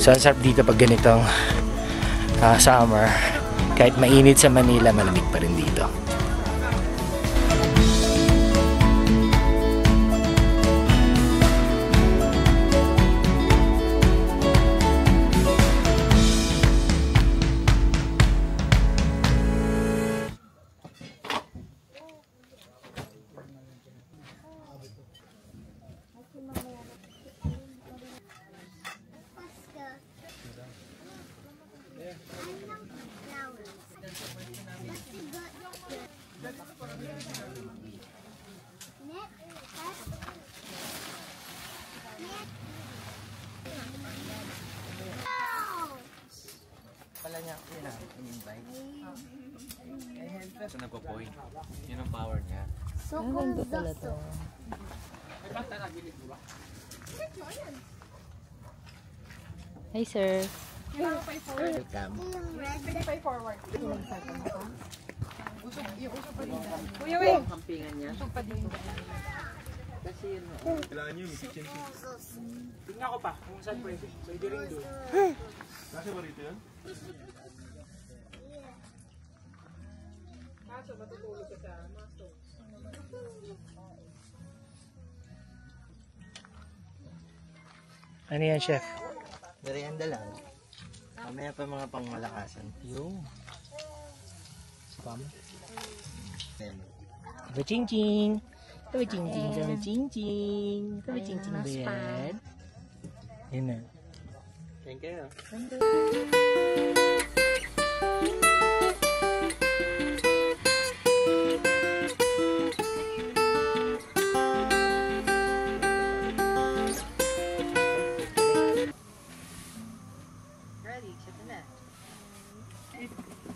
So ang sarap dito pag ganitong summer. Kahit mainit sa Manila, malamig pa rin dito. Pala niya, yun ang in-invite. So nagpo-point. Yun ang power niya. So ganda pala to. Hi sir. Welcome. Kuya Wing! Kampingan niya. Kasi yun. Kailangan nyo, may kitchen sink. Tingnan ko pa kung saan pwede. Pwede rin doon. Kasi ba rito yan? Kaso matutulog ka sa maso. Ano yan, chef? Merienda lang. Mamaya pa mga pangmalakasan. Yung. Spam. Ayan. Ching-ching! Ching-ching! Ching-ching! Ching-ching ba yan? Yan na. Thank you.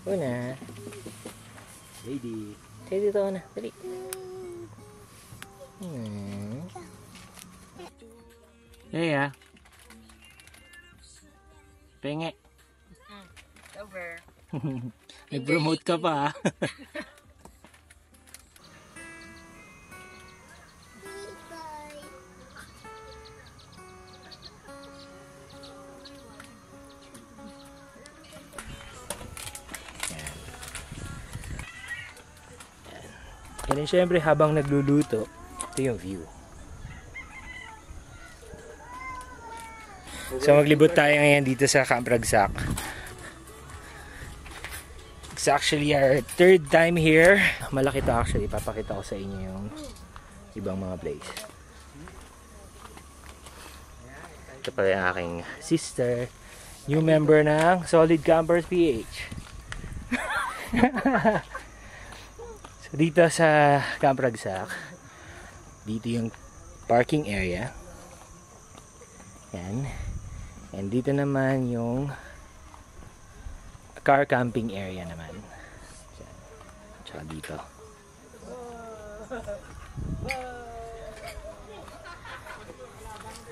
Una. Lady. Tayo dito na. Dali. Hey ah. Penge. Over. Nag-promote ka pa. And then syempre habang nagluluto, ito yung view. So maglibot tayo ngayon dito sa Camp Ragsac. It's actually our third time here. Malaki to actually. Papakita ko sa inyo yung ibang mga place. Ito pala yung aking sister. New member ng Solid Campers PH. So dito sa Camp Ragsac, dito yung parking area. Yan. And dito naman yung car camping area naman. Yan. Tsaka dito.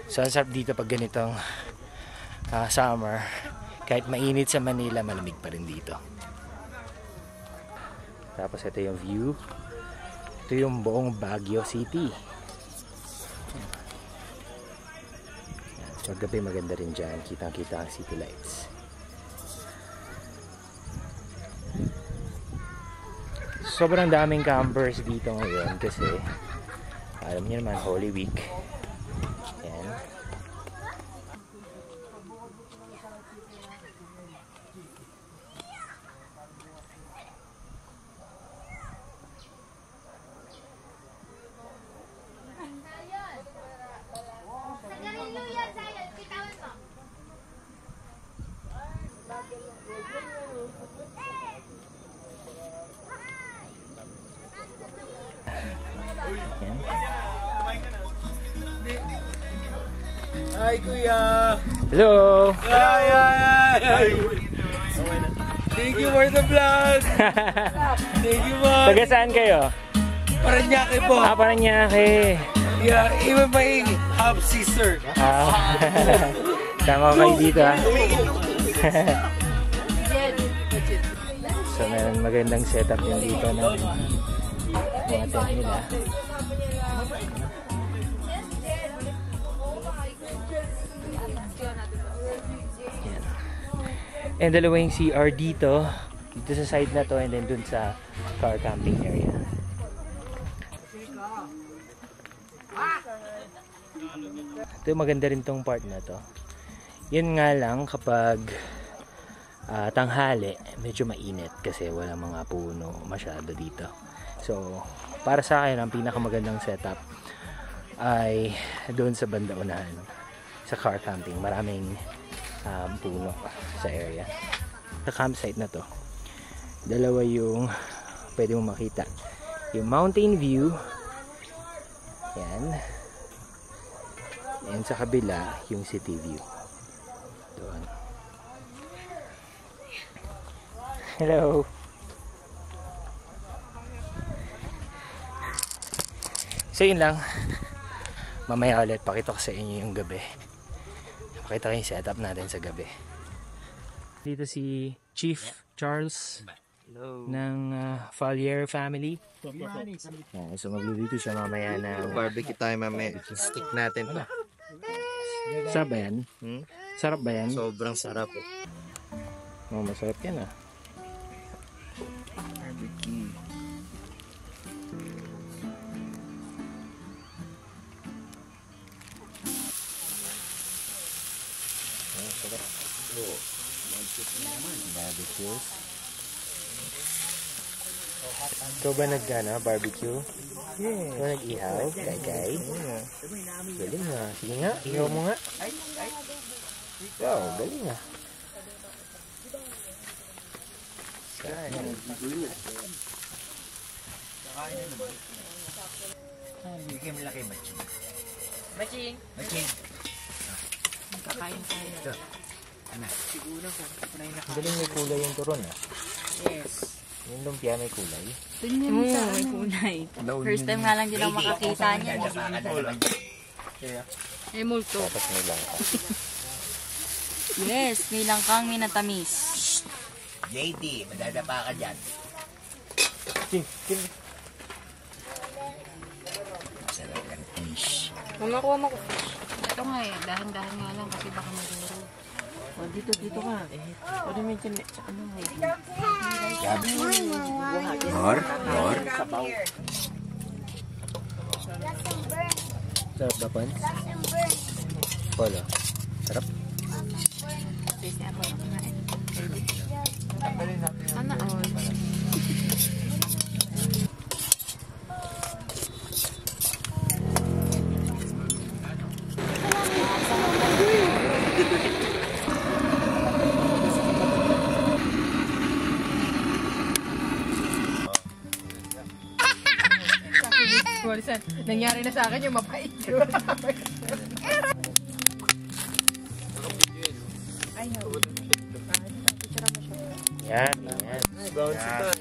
So ang sarap dito pag ganitong summer. Kahit mainit sa Manila, malamig pa rin dito. Tapos ito yung view. Ito yung buong Baguio City. Pag gabi maganda rin dyan. Kitang-kita ang city lights. Sobrang daming campers dito ngayon kasi alam niyo naman Holy Week. Yan. Hi, Kuya! Hello! Hi! Thank you for the vlog! Thank you, man! Taga saan kayo? Paranaque po! Paranaque! Yeah, even my half sister. Tama kayo dito ha. So meron magandang setup yung dito ng mga tent nila. And dalawa yung CR dito sa side na to, and then dun sa car camping area. Ito, maganda rin tong part na to. Yun nga lang, kapag tanghali, medyo mainit kasi wala mga puno masyado dito. So, para sa akin, ang pinakamagandang setup ay doon sa banda unahan, sa car camping. Maraming puno sa area. Sa campsite na to, dalawa yung pwede mong makita. Yung mountain view, yan, and sa kabila yung city view doon. Hello. So yun lang, mamaya ulit pakita ko sa inyo yung gabi. Pakita ko yung setup natin sa gabi. Dito si Chief Charles. Hello. Ng Fallier family. Yan, so magluluto siya mamaya na Barbecue tayo mamaya. Stick natin to. sarap ba yan? Sarap ba yan? Sobrang sarap. Oh, masarap yan ah. Barbecue. Oh, sarap. Barbecue. Ikaw ba barbecue? Yeah. Ikaw nag-ihaw? Kay? Galing nga. Sige nga, ihaw mo nga. Wow, galing nga. Bigyan mo laki maching. Maching. Kakain tayo. Siguro kung Ang galing may kulay yung turon ah. Yes. Yung lumpia may kulay. May kulay. First time nga lang din ako makakita niya. Eh, multo. Tapos may langka. Yes, may langkang minatamis. JD, madadapa ka dyan. Masarap ng fish. Mamakuha mo ko. Ito nga eh, dahan-dahan nga lang kasi baka maduro. Oh, dito ka. Pwede mo dyan. Ano nga eh. Nor? Sarap ba, Pons? Polo. Sarap. Sana all. Nangyari na sa akin yung mapait yun. Yan. Bouncy pa.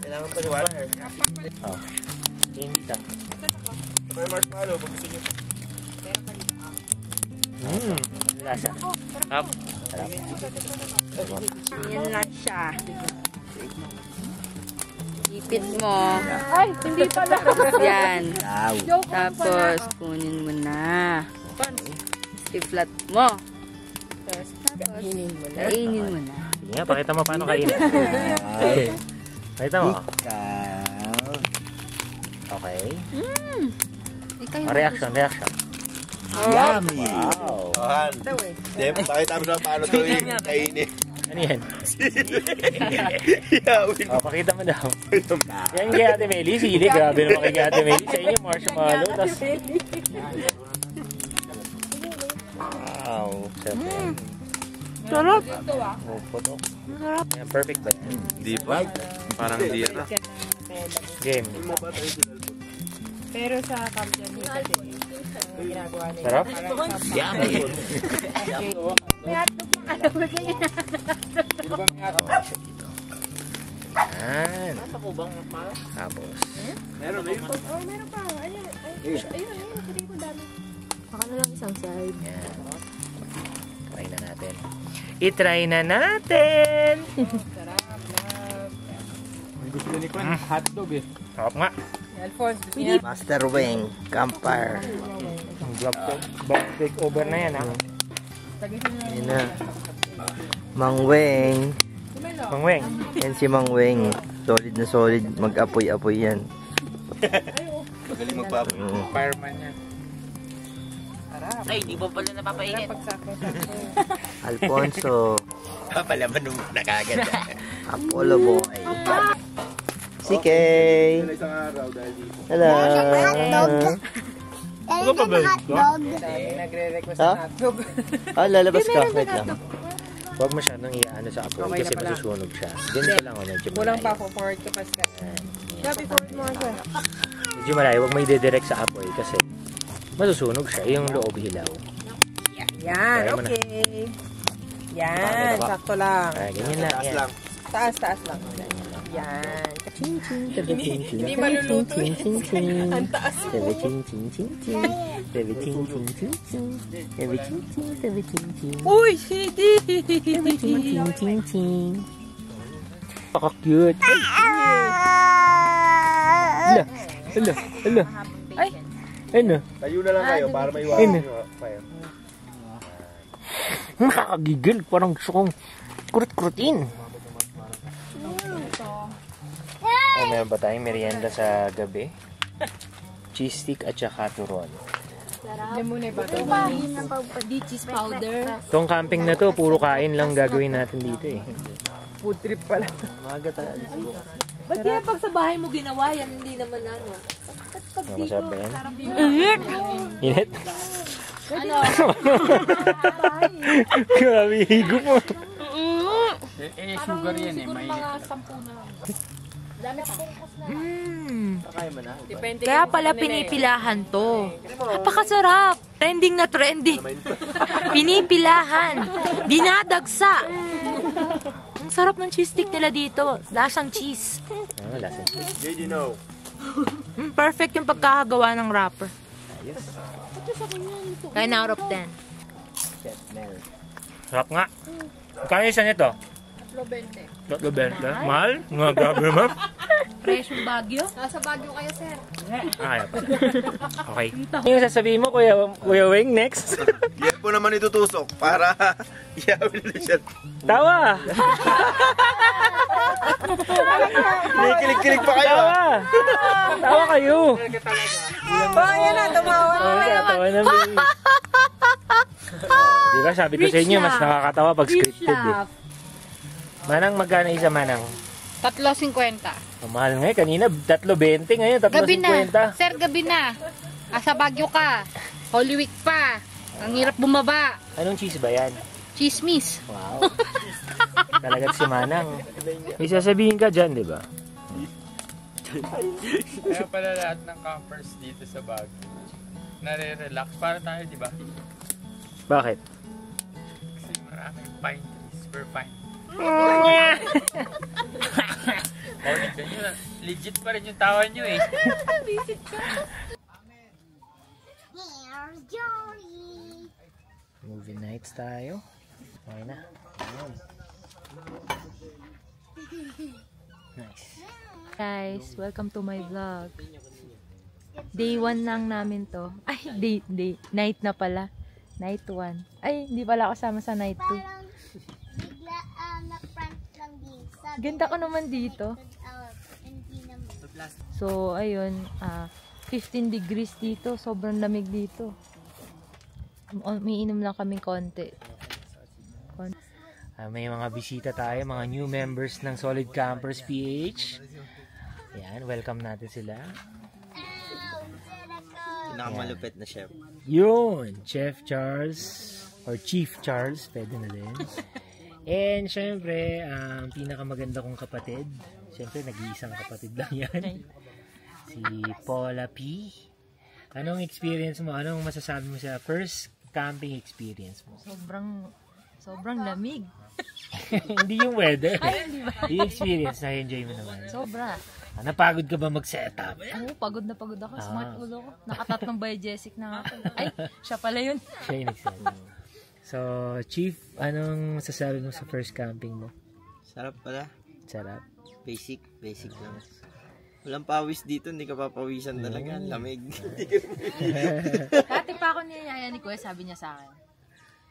Kailangan pa ni wire. Oh. Hindi ka. May marshmallow. Pag gusto nyo. Lasa. Up. Sarap. Yan lang siya. Ipit mo. Ay, hindi pala. Yan. Tapos, kunin mo na. I-flat mo. Tapos, kainin mo na. Sige nga, pakita mo paano kainin. Pakita mo. Okay. Reaction. Yummy! Wow. Ohan. Dem, pakita mo na paano ito kainin. Ano yan? Yawin. Oh, pakita mo daw. Yan kay Ate Meli. Sili, grabe naman kay Ate Meli. Sa inyo, marshmallow. Tas... Wow. Sarap yan. Sarap. Oh, puto. Yan, perfect ba? Di ba? Parang di na. Game. Pero sa company kasi ginagawa nila. Sarap? Yummy! Yan. Tapos. Meron pa. Ayun. Sabi ko dami. Baka na lang isang side. Yan. Try na natin. I-try na natin! Gusto ni Kwan, hotdog eh. Sarap nga. Alphonse, gusto niya. Master Wing, campfire. Black take over na yan ha. Yun na. Mang Weng. Mang Weng. Yan si Mang Weng. Solid na solid. Mag-apoy-apoy yan. Magaling magpapalit. Fireman yan. Ay, di ba pala napapainit? Alfonso. Papalaman nung nakagad. Apollo boy. Si Kay. Hello. Ano pa ba ito? Nagre-request Ha? ng hotdog. Lalabas ka. Wait lang. Huwag masyadong iaano sa apoy Okay kasi na pala. masusunog siya. Ganito lang o, medyo Kulang pa malayo. ako forward ka pa sa. Gabi forward mo ako. Medyo malayo, huwag may didirect sa apoy kasi masusunog siya. Yung loob hilaw. Yan, Kaya mo na. okay. Yan, Bakit? sakto lang. Kaya ganyan lang. Yan. Taas lang. Yan. Hindi maluluto eh. Ang taas. Uy, hindi. Paka-cute. Hala, hala, hala. Ay. Ano? Tayo na lang kayo para maiwasan Ano? yung fire. Nakakagigil. Parang gusto kong kurut-kurutin. Ay, meron ba tayong merienda sa gabi? Cheese stick at saka turon. Yan muna ba? Di cheese powder. Itong camping na to, puro kain lang gagawin natin dito eh. Food trip pala. Maga tayo. Ba't kaya pag sa bahay mo ginawa yan, hindi naman ano? Masarap ba yan? Init! Init? Ano? Grabe, higo mo. Sugar yan eh. May... Mga 10 na lang. Dami pa. Depende Kaya pala pinipilahan to. Napakasarap. Trending na trending. Pinipilahan. Dinadagsa. Ang sarap ng cheese stick nila dito. Lasang cheese. Ah, lasang cheese. Did you know? Perfect yung pagkakagawa ng wrapper. 9 out of 10. Sarap nga. Kaya isa nito? 3.20. Mahal? Nga, grabe naman. Presyong Baguio? Nasa Baguio kayo, sir. Ah, okay. Yung sasabihin mo, Kuya Weng, next? Yan po naman itutusok para iyawin na siya. Tawa! Kilig-kilig pa kayo. Tawa! Tawa kayo! Oh, yan na. Tumawa. Tawa na, baby. Di ba, sabi ko sa inyo, mas nakakatawa pag scripted eh. Manang, magkano isa, Manang? 3.50. Ang mahal nga eh, kanina 3.20, ngayon 3.50. Gabi na. Sir, gabi na. Sa Baguio ka. Holy Week pa. Ang hirap bumaba. Anong cheese ba yan? Chismis. Wow. Talagang si Manang. May sasabihin ka dyan, di ba? Kaya pala lahat ng campers dito sa Baguio nare-relax para tayo, di ba? Bakit? Kasi maraming pine trees per pine. Legit pa rin yung tawa nyo eh. Movie nights tayo. Okay na. Ayan. Nice. Guys, welcome to my vlog. Day 1 lang namin to. Ay, night na pala. Night 1. Ay, hindi pala ako sama sa night 2. Parang bigla na-prank lang din. Sabi Ganda ko naman dito. hindi naman. So, ayun, 15 degrees dito. Sobrang lamig dito. Umiinom lang kaming konti. May mga bisita tayo, mga new members ng Solid Campers PH. Yan, welcome natin sila. Pinakamalupit na chef. Yun, Chef Charles or Chief Charles, pwede na din. And syempre, ang pinakamaganda kong kapatid, syempre nag-iisang kapatid lang yan. Si Paula P. Anong experience mo? Anong masasabi mo sa first camping experience mo? Sobrang lamig. Hindi yung weather. Ay, hindi ba? Yung experience, na-enjoy mo naman. Sobra. Napagod ka ba mag-setup? Oo, pagod na pagod ako. Smart ulo ko. Nakatatlong biogesic na ako. Ay, siya pala yun. Siya yung nagsabi. So, Chief, anong masasabi mo sa first camping mo? Sarap pala. Sarap. Basic lang. Walang pawis dito, hindi ka papawisan talaga. Lamig. Dati pa ako niyayaya ni Kuya, sabi niya sa akin,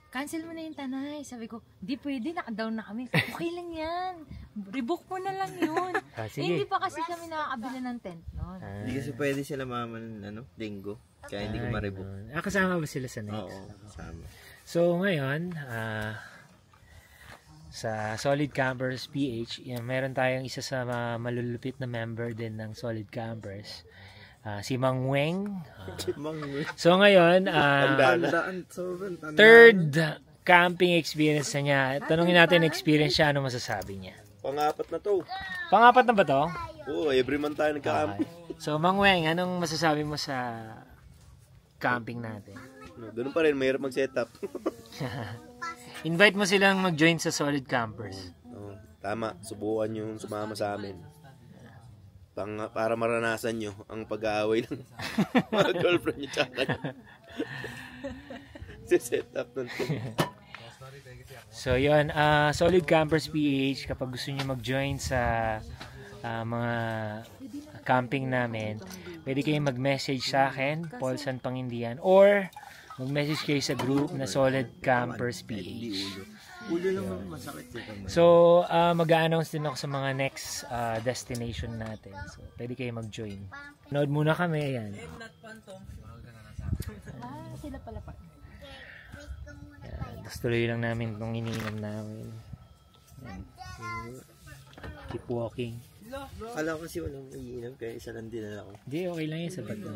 cancel mo na yung Tanay. Sabi ko, di pwede, naka-down na kami. Okay lang yan. Rebook mo na lang yun. Sige. Hindi pa kasi kami nakakabila ng tent noon. Hindi kasi pwede sila maman, linggo. Kaya hindi ko ma-rebook. Kasama ba sila sa next? Oo, kasama. So ngayon, sa Solid Campers PH, meron tayong isa sa malulupit na member din ng Solid Campers. Si Mang Weng. So ngayon, third camping experience na niya. Tanungin natin experience siya, ano masasabi niya? Pang-apat na to. Pang-apat na ba to? Oo, every month tayo nagka-camp. So Mang Weng, anong masasabi mo sa camping natin? Doon pa rin, mahirap mag-setup. Invite mo silang mag-join sa Solid Campers. Tama, subukan yung sumama sa amin. Para maranasan nyo ang pag-aaway ng mga girlfriend nyo tsaka set-up nun. So yun, Solid Campers PH, kapag gusto nyo mag-join sa mga camping namin, pwede kayong mag-message sa akin, Paul San Pangindian, or mag-message kayo sa group na Solid Campers PH. So, mag-a-announce din ako sa mga next destination natin. So, pwede kayo mag-join. Nood muna kami, ayan. Sila pala pa. Tapos tuloy lang namin itong iniinom namin. Ayan. Keep walking. Alam ko kasi walang iinom kaya isa lang din na ako. Hindi, okay lang yun sa bato.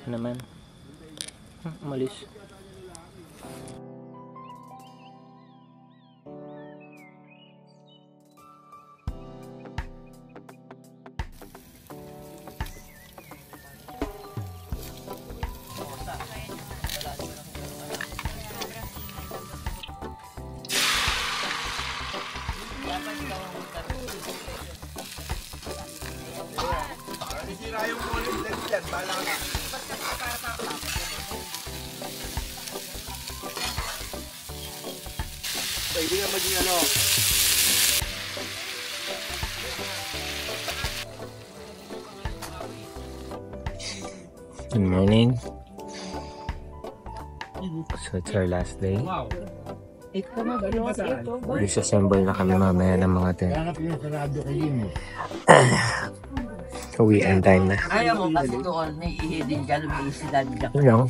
Naman. Umalis. Pwede nga maging Good morning. So it's our last day. Disassemble na kami mamaya ng mga tent. Uwian time na. Ayaw mo kasi doon, may ihidin ka, lumiisidad ka. You know.